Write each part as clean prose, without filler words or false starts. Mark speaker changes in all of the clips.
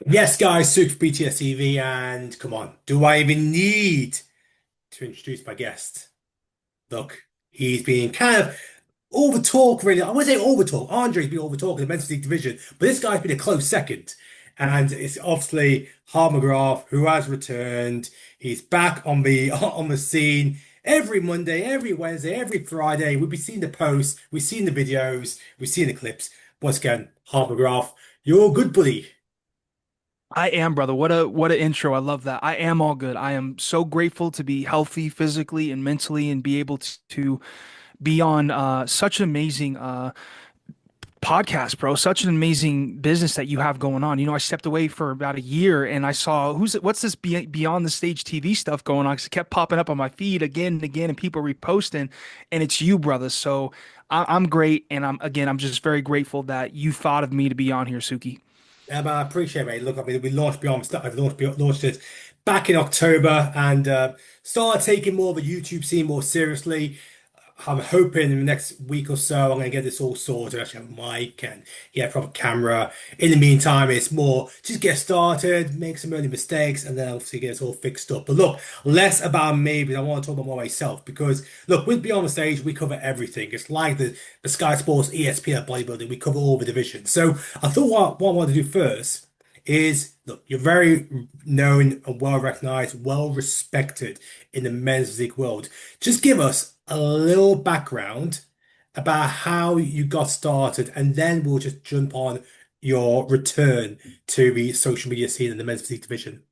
Speaker 1: Yes, guys, Super BTS TV, and come on, do I even need to introduce my guest? Look, he's been kind of over talk, really. I wouldn't say over talk. Andre's been over talk in the men's physique division, but this guy's been a close second. And it's obviously Hart McGrath who has returned. He's back on the on the scene every Monday, every Wednesday, every Friday. We've been seeing the posts, we've seen the videos, we've seen the clips. Once again, Hart McGrath, you're a good buddy.
Speaker 2: I am, brother. What a intro. I love that. I am all good. I am so grateful to be healthy physically and mentally and be able to be on such an amazing podcast, bro. Such an amazing business that you have going on. I stepped away for about a year and I saw what's this beyond the stage TV stuff going on? 'Cause it kept popping up on my feed again and again, and people reposting, and it's you, brother. So I'm great, and I'm just very grateful that you thought of me to be on here, Suki.
Speaker 1: I appreciate it, mate. Look, I mean, we launched Beyond Stuff. I've launched it back in October and started taking more of the YouTube scene more seriously. I'm hoping in the next week or so I'm going to get this all sorted. Actually, have a mic and yeah, proper camera. In the meantime, it's more just get started, make some early mistakes, and then obviously get it all fixed up. But look, less about me, but I want to talk about more myself because look, with Beyond the Stage, we cover everything. It's like the Sky Sports ESPN bodybuilding. We cover all the divisions. So I thought what I wanted to do first is look, you're very known and well recognized, well respected in the men's physique world. Just give us a little background about how you got started, and then we'll just jump on your return to the social media scene in the men's physique division.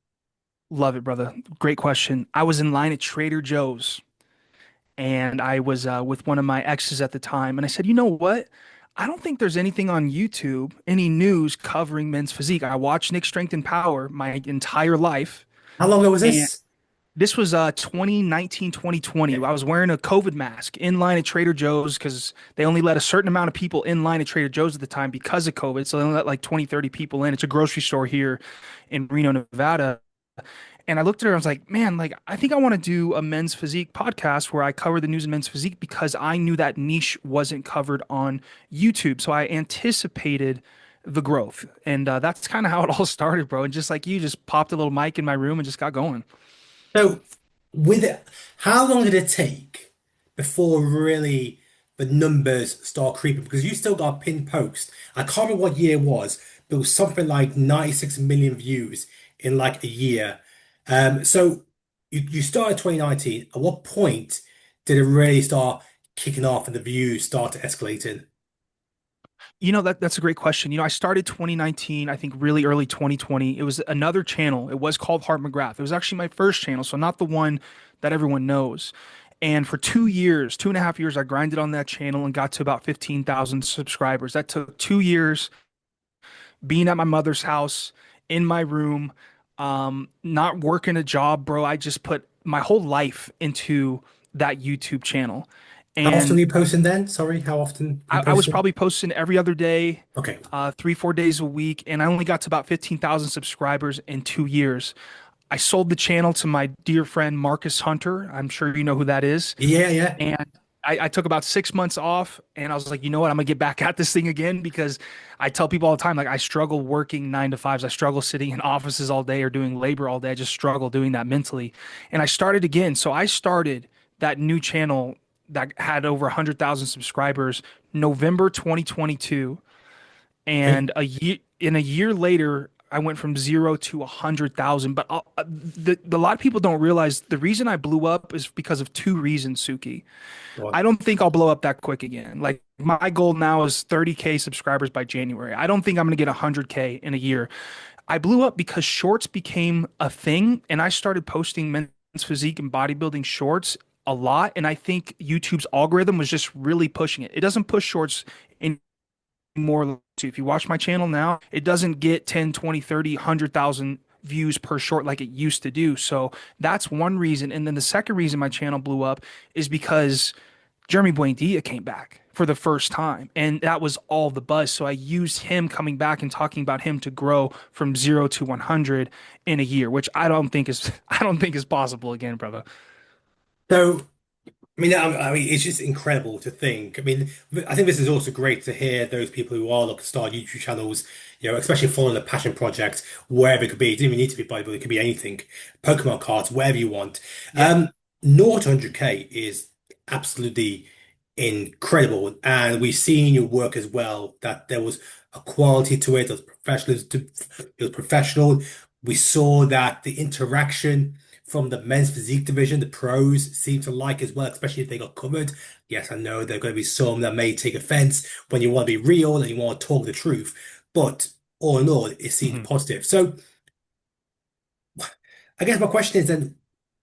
Speaker 2: Love it, brother. Great question. I was in line at Trader Joe's and I was with one of my exes at the time. And I said, you know what? I don't think there's anything on YouTube, any news covering men's physique. I watched Nick Strength and Power my entire life.
Speaker 1: How long ago was
Speaker 2: And
Speaker 1: this?
Speaker 2: this was 2019, 2020.
Speaker 1: Okay.
Speaker 2: I was wearing a COVID mask in line at Trader Joe's because they only let a certain amount of people in line at Trader Joe's at the time because of COVID. So they only let like 20, 30 people in. It's a grocery store here in Reno, Nevada. And I looked at her, I was like, man, like I think I want to do a men's physique podcast where I cover the news of men's physique because I knew that niche wasn't covered on YouTube. So I anticipated the growth. And that's kind of how it all started, bro. And just like you, just popped a little mic in my room and just got going.
Speaker 1: So, with it, how long did it take before really the numbers start creeping? Because you still got a pinned post. I can't remember what year it was, but it was something like 96 million views in like a year. So you started 2019. At what point did it really start kicking off and the views start to escalating?
Speaker 2: That's a great question. I started 2019, I think really early 2020. It was another channel. It was called Hart McGrath. It was actually my first channel, so not the one that everyone knows. And for 2 years, 2.5 years, I grinded on that channel and got to about 15,000 subscribers. That took 2 years being at my mother's house in my room, not working a job, bro. I just put my whole life into that YouTube channel.
Speaker 1: How often were
Speaker 2: And
Speaker 1: you posting then? Sorry, how often were you
Speaker 2: I was
Speaker 1: posting?
Speaker 2: probably posting every other day,
Speaker 1: Okay.
Speaker 2: 3, 4 days a week, and I only got to about 15,000 subscribers in 2 years. I sold the channel to my dear friend Marcus Hunter. I'm sure you know who that is.
Speaker 1: Yeah, yeah.
Speaker 2: And I took about 6 months off, and I was like, you know what? I'm gonna get back at this thing again because I tell people all the time, like, I struggle working 9 to 5s. I struggle sitting in offices all day or doing labor all day. I just struggle doing that mentally. And I started again. So I started that new channel that had over 100,000 subscribers November 2022,
Speaker 1: Okay.
Speaker 2: and a year later I went from zero to 100,000. But a lot of people don't realize the reason I blew up is because of two reasons, Suki.
Speaker 1: Go
Speaker 2: I
Speaker 1: on.
Speaker 2: don't think I'll blow up that quick again. Like my goal now is 30K subscribers by January. I don't think I'm going to get 100K in a year. I blew up because shorts became a thing, and I started posting men's physique and bodybuilding shorts a lot. And I think YouTube's algorithm was just really pushing it. It doesn't push shorts anymore. If you watch my channel now, it doesn't get 10, 20, 30, 100,000 views per short like it used to do. So that's one reason. And then the second reason my channel blew up is because Jeremy Buendia came back for the first time, and that was all the buzz. So I used him coming back and talking about him to grow from zero to 100 in a year, which I don't think is I don't think is possible again, brother.
Speaker 1: So I mean, it's just incredible to think. I mean, I think this is also great to hear those people who are looking to start YouTube channels, especially following a passion project, wherever it could be. It doesn't even need to be Bible, it could be anything, Pokemon cards, whatever you want.
Speaker 2: Yeah.
Speaker 1: Um, 0 to 100K is absolutely incredible, and we've seen your work as well. That there was a quality to it. It was professional. We saw that the interaction from the men's physique division, the pros seem to like as well, especially if they got covered. Yes, I know there are going to be some that may take offense when you want to be real and you want to talk the truth, but all in all, it seems
Speaker 2: Mhm.
Speaker 1: positive. So I guess my question is then,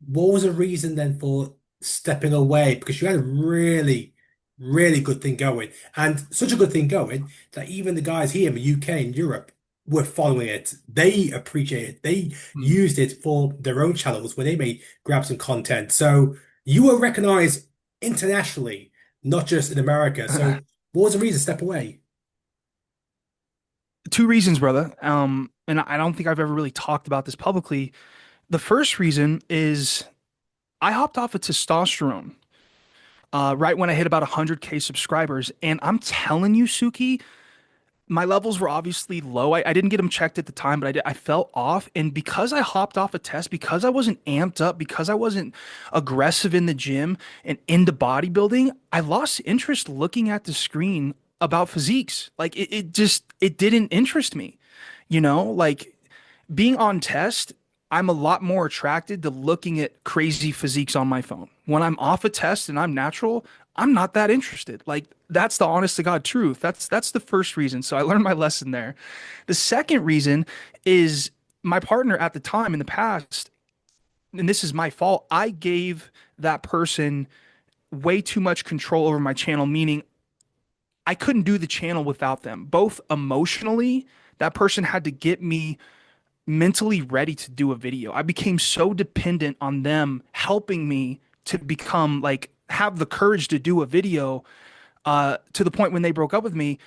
Speaker 1: what was the reason then for stepping away? Because you had a really, really good thing going, and such a good thing going that even the guys here in the UK and Europe were following it. They appreciate it. They
Speaker 2: Mhm.
Speaker 1: used it for their own channels where they may grab some content. So you were recognized internationally, not just in America. So what was the reason to step away?
Speaker 2: Two reasons, brother. And I don't think I've ever really talked about this publicly. The first reason is I hopped off of testosterone right when I hit about 100K subscribers. And I'm telling you, Suki, my levels were obviously low. I didn't get them checked at the time, but I felt off. And because I hopped off a test, because I wasn't amped up, because I wasn't aggressive in the gym and into bodybuilding, I lost interest looking at the screen about physiques. Like it didn't interest me, like being on test, I'm a lot more attracted to looking at crazy physiques on my phone. When I'm off a test and I'm natural, I'm not that interested. Like that's the honest to God truth. That's the first reason. So I learned my lesson there. The second reason is my partner at the time in the past, and this is my fault. I gave that person way too much control over my channel, meaning I couldn't do the channel without them. Both emotionally, that person had to get me mentally ready to do a video. I became so dependent on them helping me to become like have the courage to do a video to the point when they broke up with me,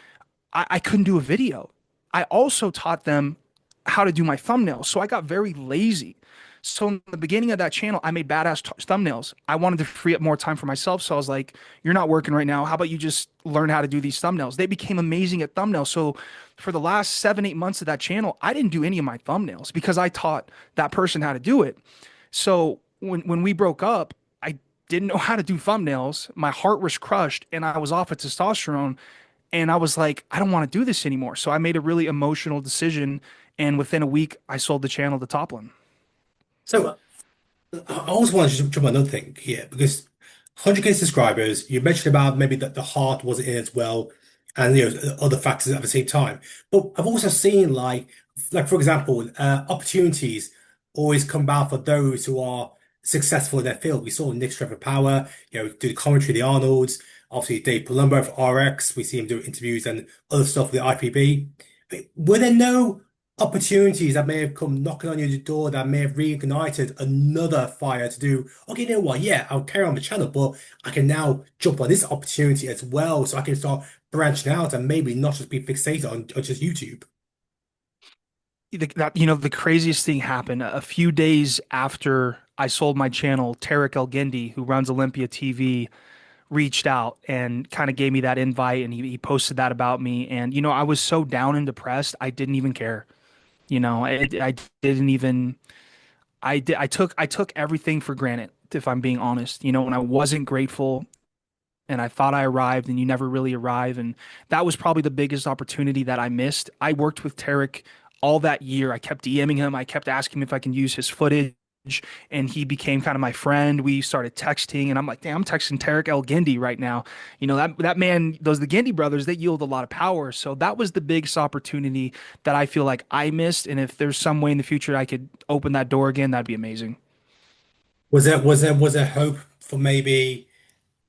Speaker 2: I couldn't do a video. I also taught them how to do my thumbnails. So I got very lazy. So in the beginning of that channel, I made badass thumbnails. I wanted to free up more time for myself. So I was like, you're not working right now. How about you just learn how to do these thumbnails? They became amazing at thumbnails. So for the last 7, 8 months of that channel, I didn't do any of my thumbnails because I taught that person how to do it. So when we broke up, I didn't know how to do thumbnails. My heart was crushed and I was off of testosterone. And I was like, I don't want to do this anymore. So I made a really emotional decision. And within a week, I sold the channel to Toplin.
Speaker 1: So I also want to just jump on another thing here because 100K subscribers, you mentioned about maybe that the heart wasn't in as well, and other factors at the same time. But I've also seen like for example, opportunities always come about for those who are successful in their field. We saw Nick Trevor Power, do the commentary, the Arnolds, obviously Dave Palumbo for RX. We see him do interviews and other stuff with the IPB. Were there no opportunities that may have come knocking on your door that may have reignited another fire to do, okay, you know what? Yeah, I'll carry on the channel, but I can now jump on this opportunity as well. So I can start branching out and maybe not just be fixated on just YouTube.
Speaker 2: The craziest thing happened a few days after I sold my channel. Tarek Elgendi, who runs Olympia TV, reached out and kind of gave me that invite, and he posted that about me. And I was so down and depressed, I didn't even care. I didn't even. I took everything for granted, if I'm being honest. When I wasn't grateful and I thought I arrived and you never really arrive. And that was probably the biggest opportunity that I missed. I worked with Tarek all that year. I kept DMing him. I kept asking him if I can use his footage. And he became kind of my friend. We started texting, and I'm like, damn, I'm texting Tarek El Gindi right now. That man, the Gindi brothers, they yield a lot of power. So that was the biggest opportunity that I feel like I missed. And if there's some way in the future I could open that door again, that'd be amazing.
Speaker 1: Was there hope for maybe?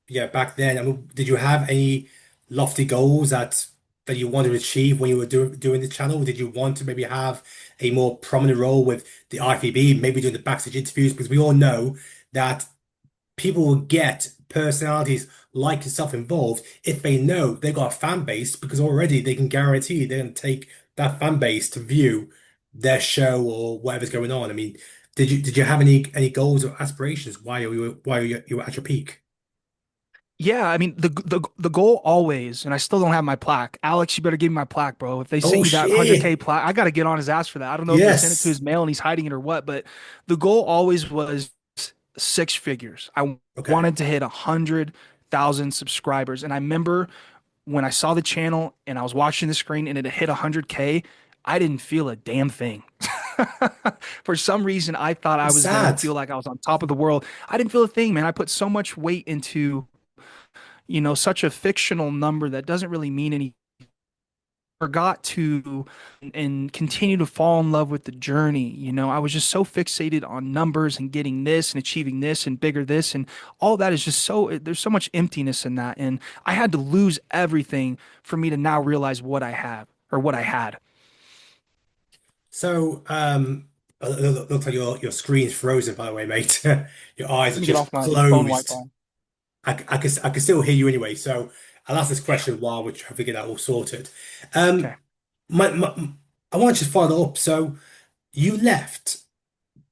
Speaker 1: Yeah, back then, I mean, did you have any lofty goals that you wanted to achieve when you were doing the channel? Did you want to maybe have a more prominent role with the IFBB, maybe doing the backstage interviews? Because we all know that people will get personalities like yourself involved if they know they've got a fan base, because already they can guarantee they're going to take that fan base to view their show or whatever's going on. I mean, did you have any goals or aspirations while you were at your peak?
Speaker 2: Yeah, I mean the goal always, and I still don't have my plaque. Alex, you better give me my plaque, bro. If they sent
Speaker 1: Oh
Speaker 2: you that 100K
Speaker 1: shit.
Speaker 2: plaque, I got to get on his ass for that. I don't know if they sent it to
Speaker 1: Yes.
Speaker 2: his mail and he's hiding it or what, but the goal always was six figures. I
Speaker 1: Okay.
Speaker 2: wanted to hit 100,000 subscribers, and I remember when I saw the channel and I was watching the screen and it hit 100K, I didn't feel a damn thing. For some reason, I thought I
Speaker 1: It's
Speaker 2: was gonna
Speaker 1: sad.
Speaker 2: feel like I was on top of the world. I didn't feel a thing, man. I put so much weight into such a fictional number that doesn't really mean any. Forgot to and continue to fall in love with the journey. I was just so fixated on numbers and getting this and achieving this and bigger this and all that is just there's so much emptiness in that. And I had to lose everything for me to now realize what I have or what I had.
Speaker 1: So, looks like your screen's frozen, by the way, mate. Your eyes
Speaker 2: Let
Speaker 1: are
Speaker 2: me get off
Speaker 1: just
Speaker 2: my phone
Speaker 1: closed.
Speaker 2: Wi-Fi.
Speaker 1: I can still hear you anyway. So I'll ask this question while we're trying to get that all sorted.
Speaker 2: Okay.
Speaker 1: Um, my I want to just follow up. So you left,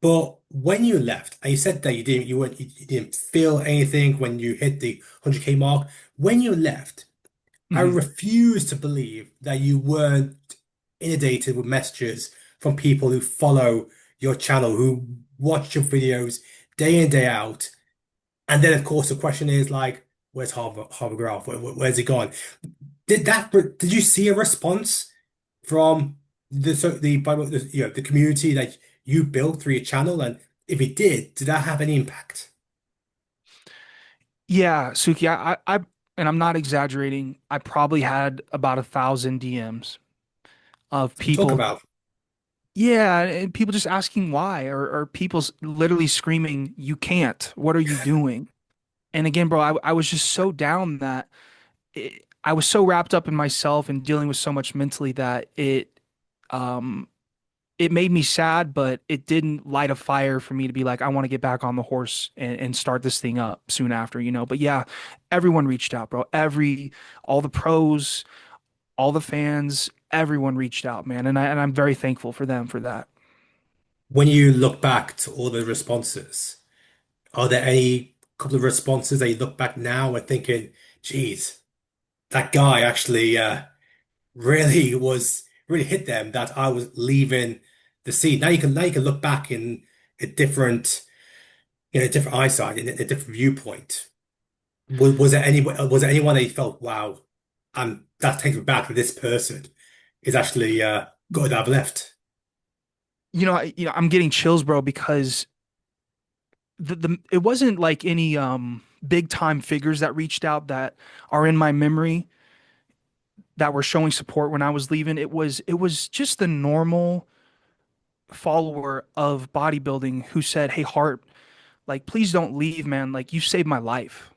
Speaker 1: but when you left, and you said that you didn't feel anything when you hit the 100K mark. When you left, I
Speaker 2: Hmm.
Speaker 1: refuse to believe that you weren't inundated with messages from people who follow your channel, who watch your videos day in, day out. And then, of course, the question is like, where's Harvard Graph? Where's he gone? Did you see a response from the community that you built through your channel? And if it did that have any impact?
Speaker 2: Yeah, Suki, and I'm not exaggerating. I probably had about 1,000 DMs of
Speaker 1: Talk
Speaker 2: people.
Speaker 1: about
Speaker 2: Yeah, and people just asking why, or people literally screaming, "You can't! What are you doing?" And again, bro, I was just so down that I was so wrapped up in myself and dealing with so much mentally that um, it made me sad, but it didn't light a fire for me to be like, I want to get back on the horse and start this thing up soon after. But yeah, everyone reached out, bro. All the pros, all the fans, everyone reached out, man, and I'm very thankful for them for that.
Speaker 1: when you look back to all the responses. Are there any couple of responses that you look back now and thinking, geez, that guy actually really hit them that I was leaving the scene. Now you can look back in a a different eyesight, in a different viewpoint. Was there anyone that you felt, wow, that takes me back to this person is actually good that I've left?
Speaker 2: I'm getting chills, bro, because the it wasn't like any big time figures that reached out that are in my memory that were showing support when I was leaving. It was just the normal follower of bodybuilding who said, "Hey, Hart, like please don't leave, man. Like you saved my life."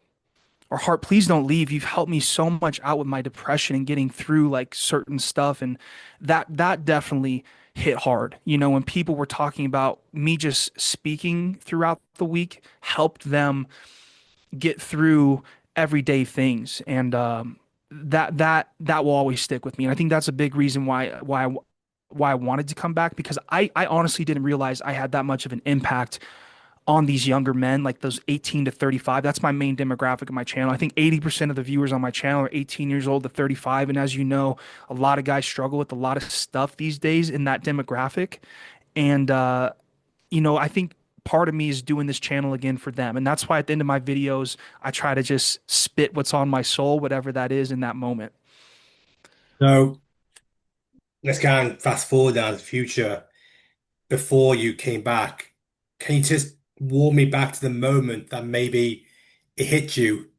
Speaker 2: Or Hart, please don't leave. You've helped me so much out with my depression and getting through like certain stuff, and that definitely hit hard. When people were talking about me just speaking throughout the week helped them get through everyday things, and that will always stick with me. And I think that's a big reason why I wanted to come back because I honestly didn't realize I had that much of an impact on these younger men, like those 18 to 35. That's my main demographic of my channel. I think 80% of the viewers on my channel are 18 years old to 35. And as you know, a lot of guys struggle with a lot of stuff these days in that demographic. And I think part of me is doing this channel again for them. And that's why at the end of my videos, I try to just spit what's on my soul, whatever that is in that moment.
Speaker 1: So let's kind of fast forward now to the future. Before you came back, can you just walk me back to the moment that maybe it hit you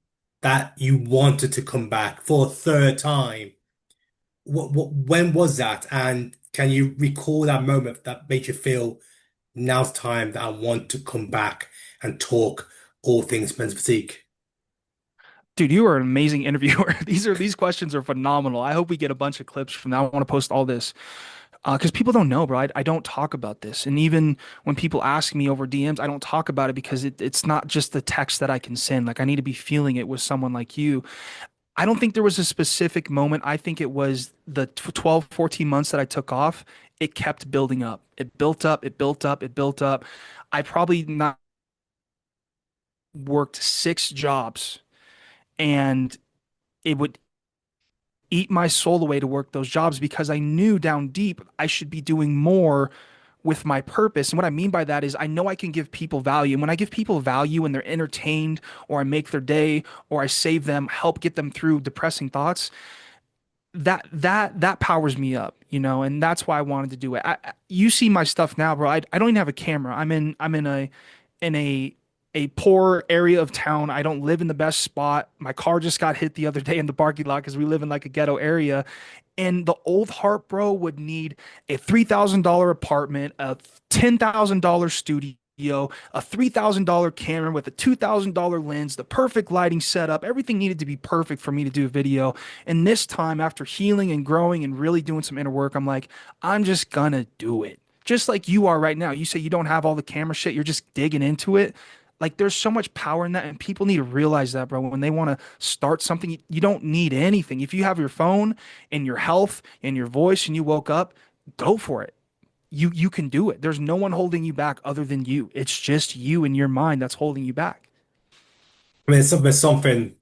Speaker 1: that you wanted to come back for a third time? When was that? And can you recall that moment that made you feel now's the time that I want to come back and talk all things men's physique?
Speaker 2: Dude, you are an amazing interviewer. These questions are phenomenal. I hope we get a bunch of clips from that. I want to post all this. Because people don't know, bro. I don't talk about this. And even when people ask me over DMs, I don't talk about it because it's not just the text that I can send. Like, I need to be feeling it with someone like you. I don't think there was a specific moment. I think it was the 12, 14 months that I took off. It kept building up. It built up, it built up, it built up. I probably not worked 6 jobs and it would eat my soul away to work those jobs because I knew down deep I should be doing more with my purpose. And what I mean by that is I know I can give people value. And when I give people value and they're entertained, or I make their day, or I save them, help get them through depressing thoughts, that powers me up, and that's why I wanted to do it. You see my stuff now, bro. I don't even have a camera. I'm in a poor area of town. I don't live in the best spot. My car just got hit the other day in the parking lot because we live in like a ghetto area. And the old Hart, bro, would need a $3,000 apartment, a $10,000 studio, a $3,000 camera with a $2,000 lens, the perfect lighting setup. Everything needed to be perfect for me to do a video. And this time, after healing and growing and really doing some inner work, I'm like, I'm just gonna do it. Just like you are right now. You say you don't have all the camera shit, you're just digging into it. Like there's so much power in that, and people need to realize that, bro. When they want to start something, you don't need anything. If you have your phone and your health and your voice and you woke up, go for it. You can do it. There's no one holding you back other than you. It's just you and your mind that's holding you back.
Speaker 1: I mean, there's something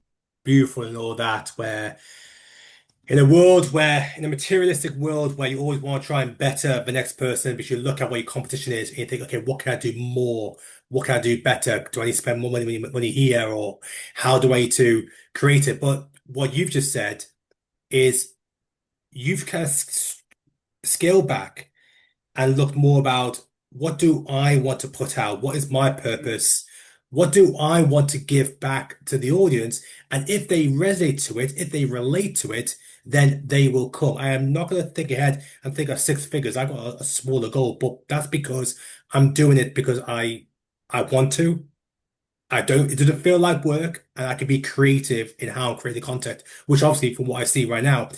Speaker 1: beautiful in all that, where in a world where, in a materialistic world where you always want to try and better the next person, because you look at what your competition is and you think, okay, what can I do more? What can I do better? Do I need to spend more money here, or how do I need to create it? But what you've just said is you've kind of scaled back and look more about, what do I want to put out? What is my purpose? What do I want to give back to the audience? And if they resonate to it, if they relate to it, then they will come. I am not going to think ahead and think of six figures. I've got a smaller goal, but that's because I'm doing it because I want to. It doesn't feel like work, and I can be creative in how I'm creating content, which obviously from what I see right now,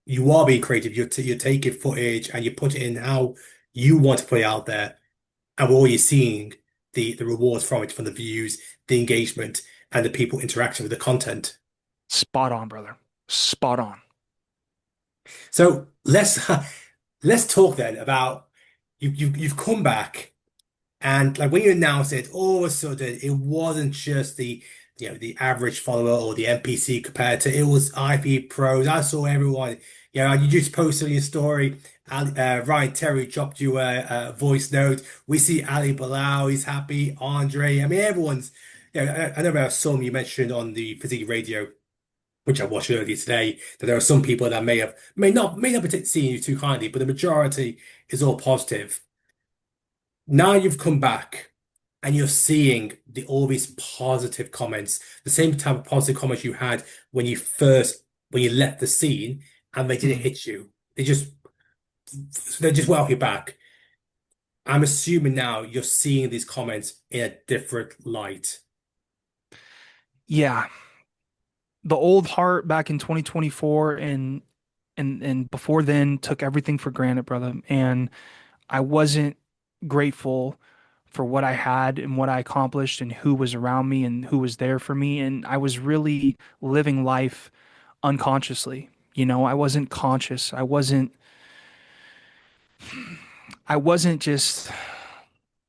Speaker 1: you are being creative. You're taking footage and you put it in how you want to put it out there, and we're already seeing the rewards from it, from the views, the engagement, and the people interacting with the content.
Speaker 2: Spot on, brother. Spot on.
Speaker 1: So let's talk then about you've come back. And like when you announced it, all of a sudden it wasn't just the average follower or the NPC competitor. It was IP pros. I saw everyone. You just posted on your story. Ryan Terry dropped you a voice note. We see Ali Bilal. He's happy. Andre. I mean, everyone's. I know there are some you mentioned on the Physique Radio, which I watched earlier today, that there are some people that may not be seeing you too kindly, but the majority is all positive. Now you've come back and you're seeing all these positive comments, the same type of positive comments you had when you left the scene, and they didn't
Speaker 2: Mhm.
Speaker 1: hit you. They just welcome you back. I'm assuming now you're seeing these comments in a different light.
Speaker 2: Yeah, the old Hart back in 2024 and before then took everything for granted, brother. And I wasn't grateful for what I had and what I accomplished and who was around me and who was there for me. And I was really living life unconsciously. I wasn't conscious. I wasn't just,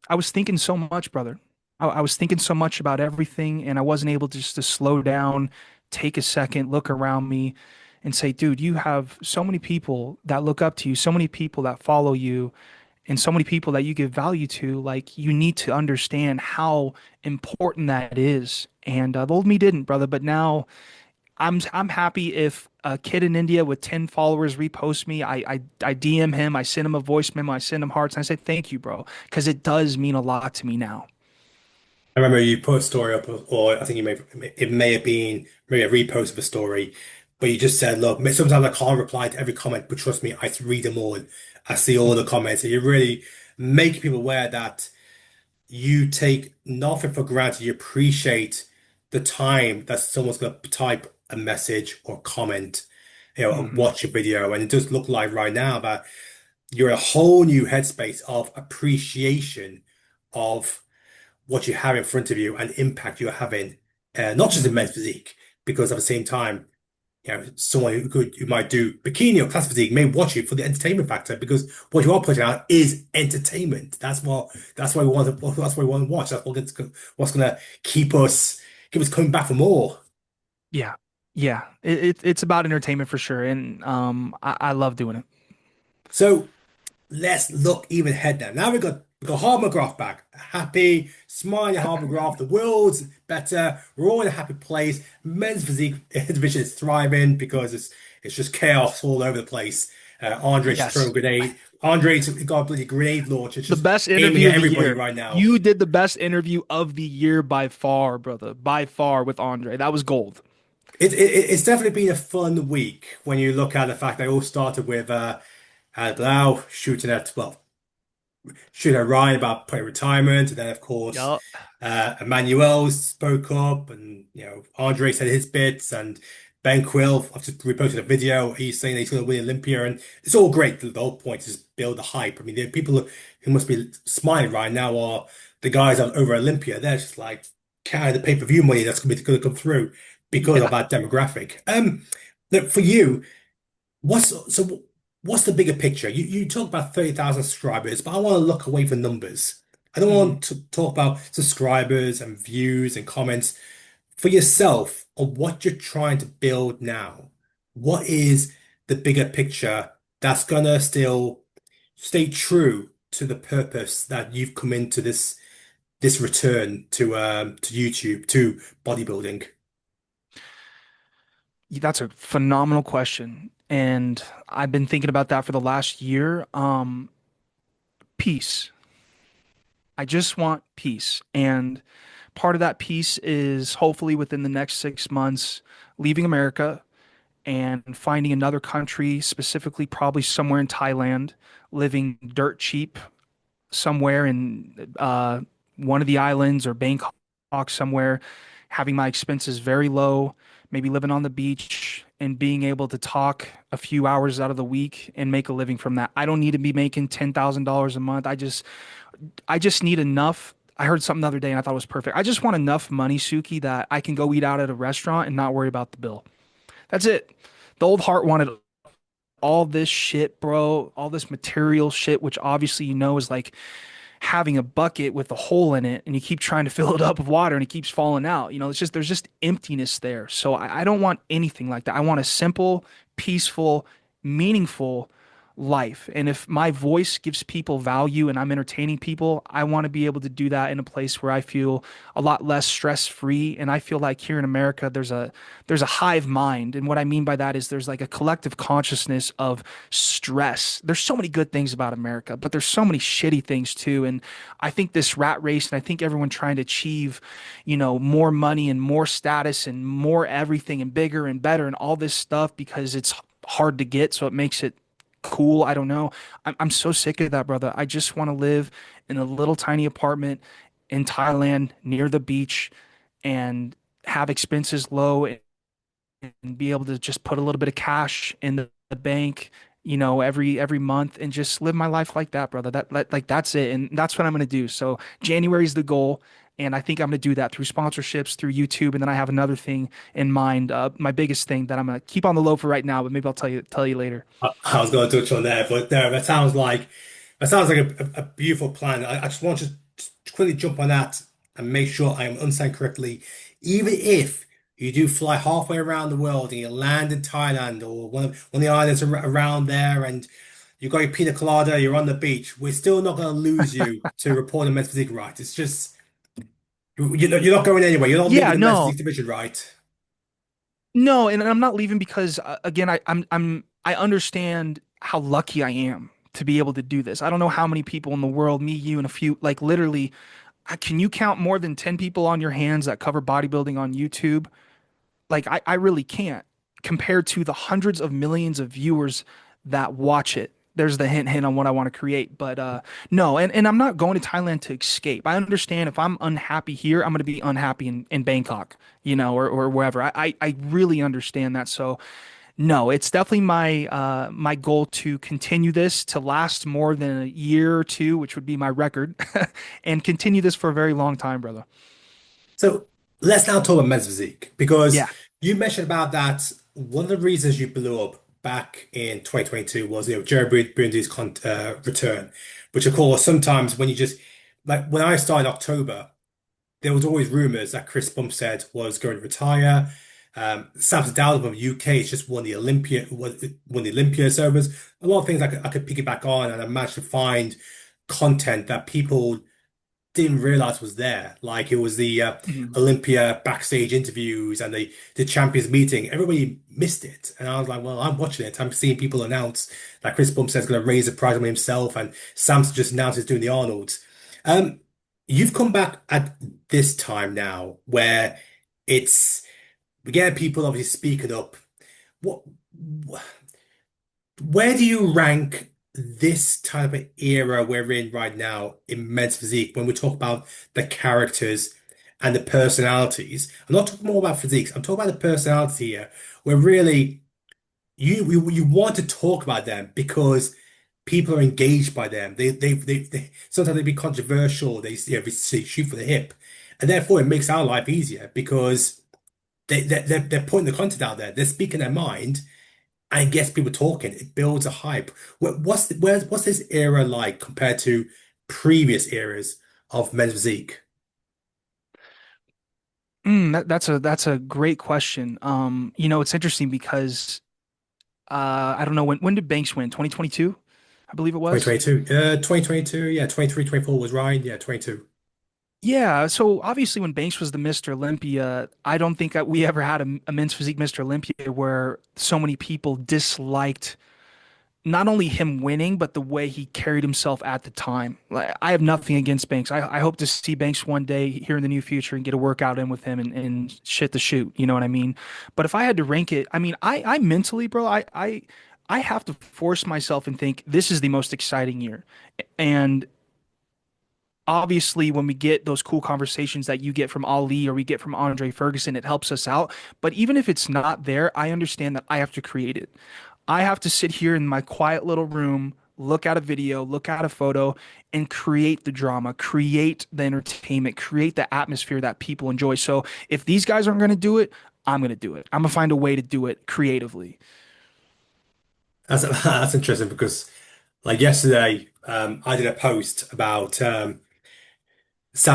Speaker 2: I was thinking so much, brother. I was thinking so much about everything, and I wasn't able just to slow down, take a second, look around me, and say, dude, you have so many people that look up to you, so many people that follow you, and so many people that you give value to. Like, you need to understand how important that is. And the old me didn't, brother, but now I'm happy if a kid in India with 10 followers reposts me. I DM him, I send him a voice memo, I send him hearts, and I say thank you, bro, because it does mean a lot to me now.
Speaker 1: I remember you put a story up, or I think it may have been maybe a repost of a story, but you just said, look, sometimes I can't reply to every comment, but trust me, I read them all. I see all the comments, and you really make people aware that you take nothing for granted. You appreciate the time that someone's going to type a message or comment, and
Speaker 2: Hmm.
Speaker 1: watch a video. And it does look like right now that you're in a whole new headspace of appreciation of what you have in front of you and impact you're having, not just in
Speaker 2: Hmm.
Speaker 1: men's physique, because at the same time, someone who might do bikini or class physique may watch you for the entertainment factor, because what you are putting out is entertainment. That's why we want to watch. What's going to keep us coming back for more.
Speaker 2: Yeah. Yeah. It's about entertainment for sure. And I love doing it.
Speaker 1: So let's look even ahead now. Now we got Hart McGrath back. Happy, smiling Hart McGrath. The world's better. We're all in a happy place. Men's physique division is thriving because it's just chaos all over the place. Andre's throwing a
Speaker 2: Yes.
Speaker 1: grenade. Andre's got a bloody grenade launch. It's
Speaker 2: The
Speaker 1: just
Speaker 2: best
Speaker 1: aiming
Speaker 2: interview
Speaker 1: at
Speaker 2: of the
Speaker 1: everybody
Speaker 2: year.
Speaker 1: right now.
Speaker 2: You did the best interview of the year by far, brother. By far with Andre. That was gold.
Speaker 1: It's definitely been a fun week when you look at the fact they all started with Blau shooting at well should have Ryan about playing retirement, and then of course
Speaker 2: Yup.
Speaker 1: Emmanuel spoke up, and Andre said his bits, and Ben Quill. I've just reposted a video. He's saying he's going to win Olympia, and it's all great. The whole point is build the hype. I mean, the people who must be smiling right now are the guys on over Olympia. They're just like counting the pay-per-view money that's going to come through because of
Speaker 2: Yeah.
Speaker 1: that demographic. Look, for you. What's the bigger picture? You talk about 30,000 subscribers, but I want to look away from numbers. I don't
Speaker 2: Mhm.
Speaker 1: want to talk about subscribers and views and comments. For yourself, on what you're trying to build now, what is the bigger picture that's gonna still stay true to the purpose that you've come into this return to YouTube, to bodybuilding?
Speaker 2: That's a phenomenal question. And I've been thinking about that for the last year. Peace. I just want peace. And part of that peace is hopefully within the next 6 months, leaving America and finding another country, specifically probably somewhere in Thailand, living dirt cheap somewhere in one of the islands or Bangkok somewhere, having my expenses very low, maybe living on the beach and being able to talk a few hours out of the week and make a living from that. I don't need to be making $10,000 a month. I just need enough. I heard something the other day and I thought it was perfect. I just want enough money, Suki, that I can go eat out at a restaurant and not worry about the bill. That's it. The old heart wanted all this shit, bro, all this material shit, which obviously is like having a bucket with a hole in it and you keep trying to fill it up with water and it keeps falling out. It's just there's just emptiness there. So I don't want anything like that. I want a simple, peaceful, meaningful life. And if my voice gives people value and I'm entertaining people, I want to be able to do that in a place where I feel a lot less stress free. And I feel like here in America, there's a hive mind. And what I mean by that is there's like a collective consciousness of stress. There's so many good things about America, but there's so many shitty things too. And I think this rat race and I think everyone trying to achieve, more money and more status and more everything and bigger and better and all this stuff because it's hard to get. So it makes it cool. I don't know. I'm so sick of that, brother. I just want to live in a little tiny apartment in Thailand near the beach and have expenses low and be able to just put a little bit of cash in the bank, every month and just live my life like that, brother. Like that's it. And that's what I'm going to do. So January is the goal. And I think I'm going to do that through sponsorships, through YouTube. And then I have another thing in mind, my biggest thing that I'm going to keep on the low for right now, but maybe I'll tell you later.
Speaker 1: I was going to touch on there, but no, that sounds like a beautiful plan. I just want to quickly jump on that and make sure I am understanding correctly. Even if you do fly halfway around the world and you land in Thailand or one of the islands around there, and you got your pina colada, you're on the beach, we're still not going to lose you to report a men's physique, right? It's just you're not going anywhere. You're not leaving
Speaker 2: Yeah,
Speaker 1: the men's
Speaker 2: no,
Speaker 1: physique division, right?
Speaker 2: no. And I'm not leaving because again, I understand how lucky I am to be able to do this. I don't know how many people in the world, me, you, and a few, like literally, can you count more than 10 people on your hands that cover bodybuilding on YouTube? Like I really can't compared to the hundreds of millions of viewers that watch it. There's the hint on what I want to create. But no, and I'm not going to Thailand to escape. I understand if I'm unhappy here, I'm going to be unhappy in Bangkok, or wherever. I really understand that. So no, it's definitely my goal to continue this to last more than a year or two, which would be my record, and continue this for a very long time, brother.
Speaker 1: So let's now talk about men's physique because
Speaker 2: Yeah.
Speaker 1: you mentioned about that. One of the reasons you blew up back in 2022 was Jerry Bundy's return, which of course sometimes when you just like when I started in October, there was always rumors that Chris Bumstead was going to retire. Samson Dowd from UK is just won the Olympia. So there's a lot of things I could piggyback on, and I managed to find content that people didn't realize was there. Like it was the
Speaker 2: Mhm.
Speaker 1: Olympia backstage interviews and the champions meeting. Everybody missed it, and I was like, "Well, I'm watching it. I'm seeing people announce that Chris Bumstead's going to raise the prize on himself, and Samson just announced he's doing the Arnold's." Um, you've come back at this time now where it's we get people obviously speaking up. What, where do you rank this type of era we're in right now in men's physique when we talk about the characters and the personalities? I'm not talking more about physiques. I'm talking about the personality here, where really you want to talk about them because people are engaged by them. They sometimes they be controversial. They shoot for the hip, and therefore it makes our life easier because they're putting the content out there. They're speaking their mind and it gets people talking. It builds a hype. What's this era like compared to previous eras of men's physique?
Speaker 2: That's a great question. It's interesting because I don't know when did Banks win? 2022, I believe it was.
Speaker 1: 2022, 2022, yeah, 23, 24 was Ryan, yeah, 22.
Speaker 2: Yeah, so obviously when Banks was the Mr. Olympia, I don't think that we ever had a men's physique Mr. Olympia where so many people disliked not only him winning, but the way he carried himself at the time. Like, I have nothing against Banks. I hope to see Banks one day here in the near future and get a workout in with him and shit the shoot. You know what I mean? But if I had to rank it, I mean, I mentally, bro, I have to force myself and think this is the most exciting year. And obviously when we get those cool conversations that you get from Ali or we get from Andre Ferguson, it helps us out. But even if it's not there, I understand that I have to create it. I have to sit here in my quiet little room, look at a video, look at a photo, and create the drama, create the entertainment, create the atmosphere that people enjoy. So if these guys aren't going to do it, I'm going to do it. I'm going to find a way to do it creatively.
Speaker 1: That's that's interesting because like yesterday, I did a post about Sam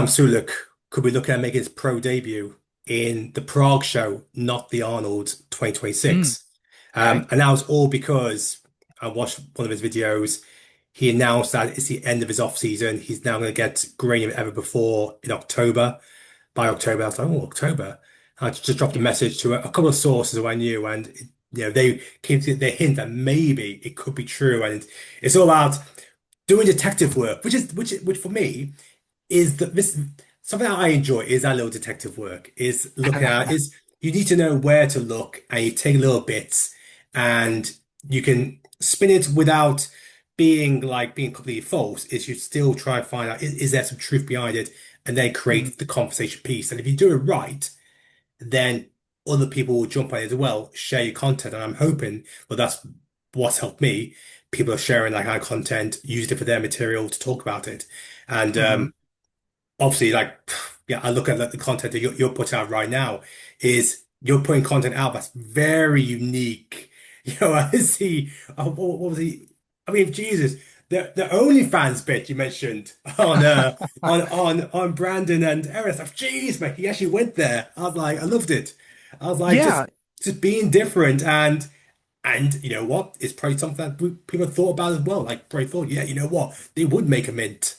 Speaker 1: Sulek could be looking at making his pro debut in the Prague show, not the Arnold
Speaker 2: Mm,
Speaker 1: 2026.
Speaker 2: okay.
Speaker 1: And that was all because I watched one of his videos. He announced that it's the end of his off season. He's now going to get grainier than ever before in October. By October, I was like, oh, October. I just dropped a
Speaker 2: Yeah.
Speaker 1: message to a couple of sources who I knew, and they came to the hint that maybe it could be true. And it's all about doing detective work, which for me is that this something that I enjoy is that little detective work is looking at is you need to know where to look and you take little bits and you can spin it without being completely false. Is you still try and find out is there some truth behind it and then
Speaker 2: Mhm.
Speaker 1: create the conversation piece. And if you do it right, then other people will jump on it as well, share your content. And I'm hoping, well, that's what's helped me. People are sharing like our content, used it for their material to talk about it. And
Speaker 2: Mhm.
Speaker 1: obviously, like, yeah, I look at like, the content that you're putting out right now is you're putting content out that's very unique. I see, what was he? I mean, Jesus, the OnlyFans bit you mentioned on Brandon and Eris. Jeez, mate, he actually went there. I was like, I loved it. I was like,
Speaker 2: Yeah,
Speaker 1: just being different and you know what? It's probably something that people thought about as well. Like, probably thought, yeah, you know what? They would make a mint.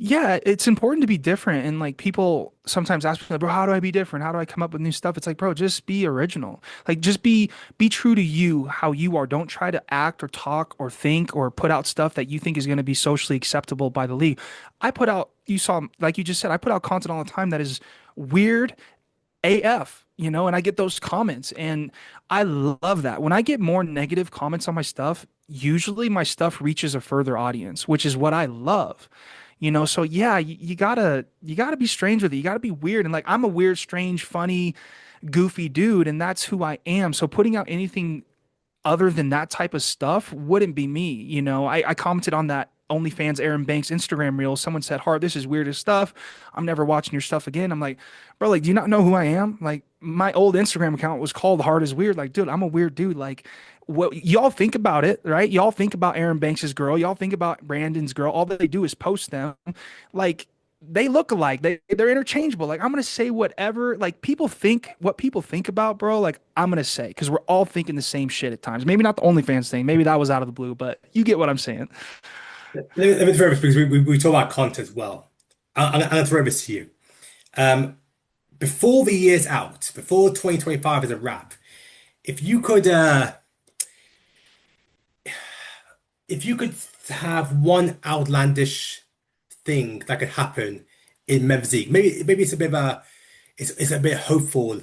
Speaker 2: yeah, it's important to be different. And like people sometimes ask me, like, bro, how do I be different? How do I come up with new stuff? It's like, bro, just be original. Like just be true to you, how you are. Don't try to act or talk or think or put out stuff that you think is going to be socially acceptable by the league. I put out, you saw, like you just said, I put out content all the time that is weird AF, and I get those comments and I love that. When I get more negative comments on my stuff, usually my stuff reaches a further audience, which is what I love. So yeah, you gotta be strange with it. You gotta be weird. And like I'm a weird, strange, funny, goofy dude, and that's who I am. So putting out anything other than that type of stuff wouldn't be me. I commented on that OnlyFans Aaron Banks Instagram reel. Someone said, Hart, this is weird as stuff. I'm never watching your stuff again. I'm like, bro, like, do you not know who I am? Like, my old Instagram account was called Hart is Weird. Like, dude, I'm a weird dude. Like, what y'all think about it, right? Y'all think about Aaron Banks's girl. Y'all think about Brandon's girl. All that they do is post them. Like, they look alike. They're interchangeable. Like I'm gonna say whatever like people think what people think about, bro. Like I'm gonna say because we're all thinking the same shit at times. Maybe not the OnlyFans thing. Maybe that was out of the blue, but you get what I'm saying.
Speaker 1: Let me throw this because we talk about content as well. I'm gonna throw this to you. Um, before the year's out, before 2025 is a wrap, if you could if you could have one outlandish thing that could happen in Mevzik, maybe it's a bit of a it's a bit hopeful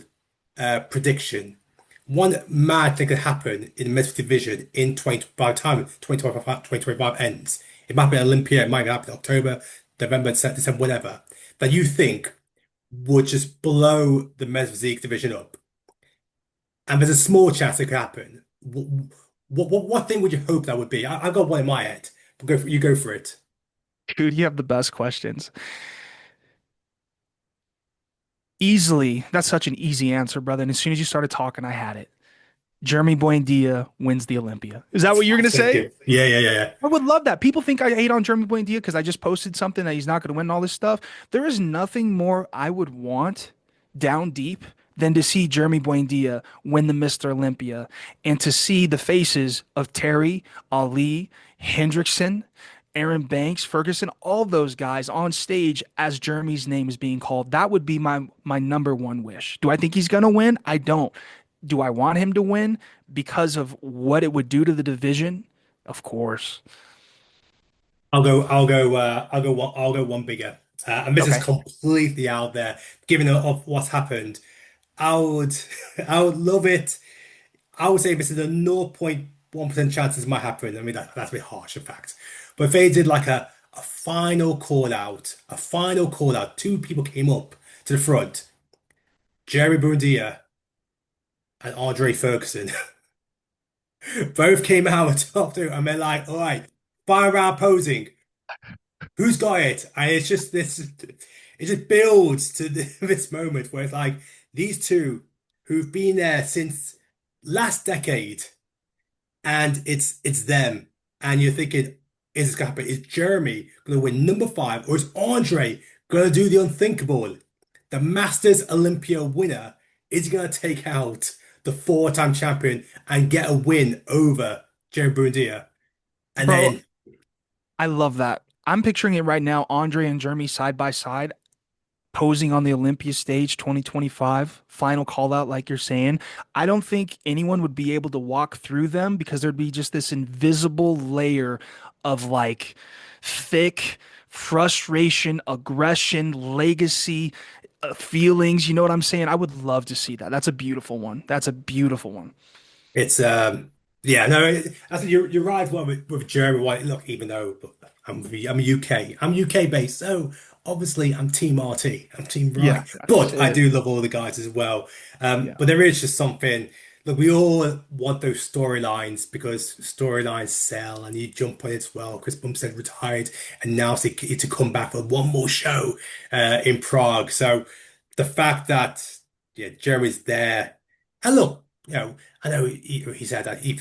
Speaker 1: prediction. One mad thing could happen in the Mevzik division in 20 by the time 2025 ends. It might be Olympia, it might happen in October, November, December, whatever. That you think would just blow the Mevzik division up. And there's a small chance it could happen. What thing would you hope that would be? I've got one in my head. But you go for it.
Speaker 2: Dude, you have the best questions. Easily, that's such an easy answer, brother. And as soon as you started talking, I had it. Jeremy Buendia wins the Olympia. Is that what you're gonna
Speaker 1: That's so
Speaker 2: say?
Speaker 1: good. Yeah.
Speaker 2: I would love that. People think I hate on Jeremy Buendia because I just posted something that he's not going to win and all this stuff. There is nothing more I would want down deep than to see Jeremy Buendia win the Mr. Olympia and to see the faces of Terry, Ali, Hendrickson, Aaron Banks, Ferguson, all those guys on stage as Jeremy's name is being called. That would be my number one wish. Do I think he's going to win? I don't. Do I want him to win because of what it would do to the division? Of course.
Speaker 1: I'll go one bigger. And this is
Speaker 2: Okay.
Speaker 1: completely out there, given of what's happened. I would, I would love it. I would say this is a 0.1% chance this might happen. I mean, that's a bit harsh, in fact. But if they did like a final call out, two people came up to the front, Jerry Buendia and Andre Ferguson, both came out at top two, and they're like, all right, final round posing. Who's got it? And it's just this, it just builds to this moment where it's like these two who've been there since last decade, and it's them. And you're thinking, is this gonna happen? Is Jeremy gonna win number five, or is Andre gonna do the unthinkable? The Masters Olympia winner is gonna take out the four-time champion and get a win over Jeremy Buendia. And
Speaker 2: Bro,
Speaker 1: then
Speaker 2: I love that. I'm picturing it right now, Andre and Jeremy side by side, posing on the Olympia stage 2025, final call out, like you're saying. I don't think anyone would be able to walk through them because there'd be just this invisible layer of like thick frustration, aggression, legacy, feelings. You know what I'm saying? I would love to see that. That's a beautiful one. That's a beautiful one.
Speaker 1: it's yeah, no, I think you're right with Jeremy White. Look, even though I'm UK, I'm UK based, so obviously I'm Team RT, I'm Team
Speaker 2: Yeah,
Speaker 1: Right,
Speaker 2: that's
Speaker 1: but I
Speaker 2: it.
Speaker 1: do love all the guys as well.
Speaker 2: Yeah.
Speaker 1: But there is just something. Look, we all want those storylines because storylines sell, and you jump on it as well. Chris Bumstead retired, and now it's to come back for one more show in Prague. So the fact that yeah, Jeremy's there, and look, I know he said that he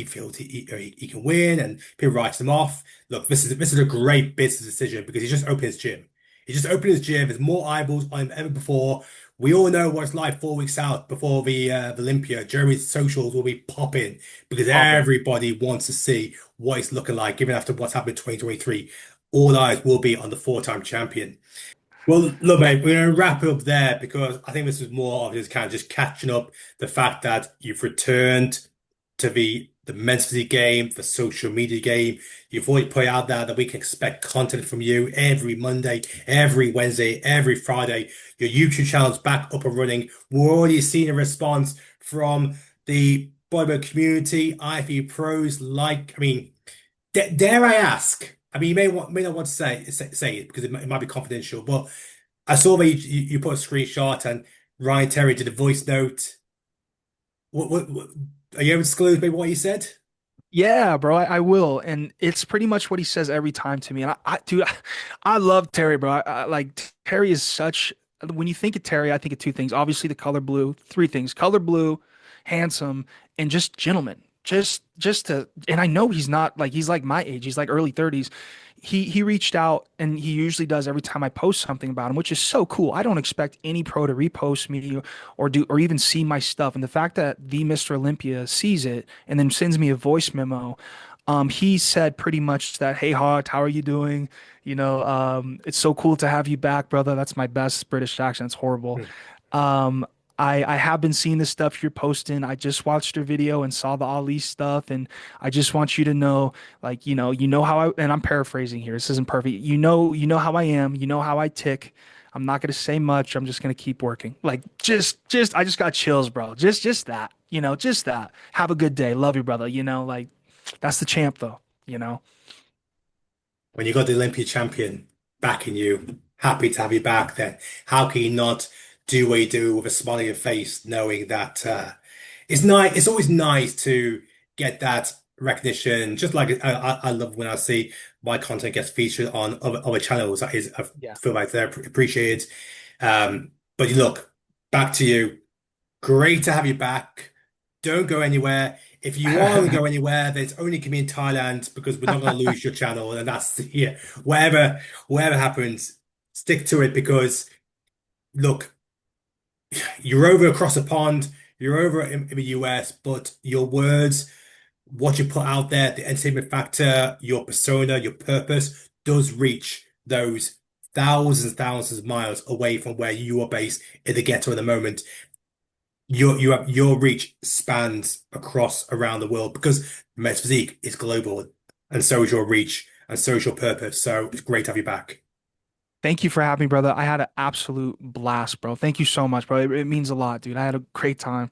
Speaker 1: feels he can win, and people write him off. Look, this is a great business decision because he just opened his gym. He just opened his gym. There's more eyeballs on him than ever before. We all know what it's like 4 weeks out before the Olympia. Jeremy's socials will be popping because
Speaker 2: Popping.
Speaker 1: everybody wants to see what he's looking like, even after what's happened in 2023. All eyes will be on the four-time champion. Well, look, mate, we're going to wrap it up there because I think this is more of just kind of just catching up the fact that you've returned to the men's physique game, the social media game. You've already put out there that we can expect content from you every Monday, every Wednesday, every Friday. Your YouTube channel's back up and running. We're already seeing a response from the bodybuilding community, IFE pros. Like, I mean, dare I ask? I mean, you may not want to say it because it might be confidential, but I saw that you put a screenshot and Ryan Terry did a voice note. What are you able to disclose maybe what he said?
Speaker 2: Yeah, bro, I will. And it's pretty much what he says every time to me. And dude, I love Terry, bro. Like Terry is such, when you think of Terry, I think of two things. Obviously the color blue, three things, color blue, handsome, and just gentleman. just to, and I know he's not like, he's like my age, he's like early 30s. He reached out, and he usually does every time I post something about him, which is so cool. I don't expect any pro to repost me or do or even see my stuff. And the fact that the Mr. Olympia sees it and then sends me a voice memo, he said pretty much that, "Hey Hart, how are you doing? It's so cool to have you back, brother." That's my best British accent. It's horrible. Um, I have been seeing the stuff you're posting. I just watched your video and saw the Ali stuff, and I just want you to know, like, how I, and I'm paraphrasing here. This isn't perfect. You know how I am. You know how I tick. I'm not gonna say much. I'm just gonna keep working. Like, I just got chills, bro. Just that, just that. Have a good day. Love you, brother. Like, that's the champ, though. You know.
Speaker 1: When you got the Olympia champion backing you, happy to have you back, then how can you not do what you do with a smile on your face, knowing that it's nice. It's always nice to get that recognition. Just like I love when I see my content gets featured on other channels. That is, I
Speaker 2: Yeah.
Speaker 1: feel like they're appreciated. But you look, back to you. Great to have you back. Don't go anywhere. If you are going to go anywhere, then it's only going to be in Thailand because we're not going to lose your channel. And that's, yeah, whatever happens, stick to it because look, you're over across the pond, you're over in the US, but your words, what you put out there, the entertainment factor, your persona, your purpose does reach those thousands of miles away from where you are based in the ghetto at the moment. Your reach spans across around the world because men's physique is global, and so is your reach, and so is your purpose. So it's great to have you back.
Speaker 2: Thank you for having me, brother. I had an absolute blast, bro. Thank you so much, bro. It means a lot, dude. I had a great time.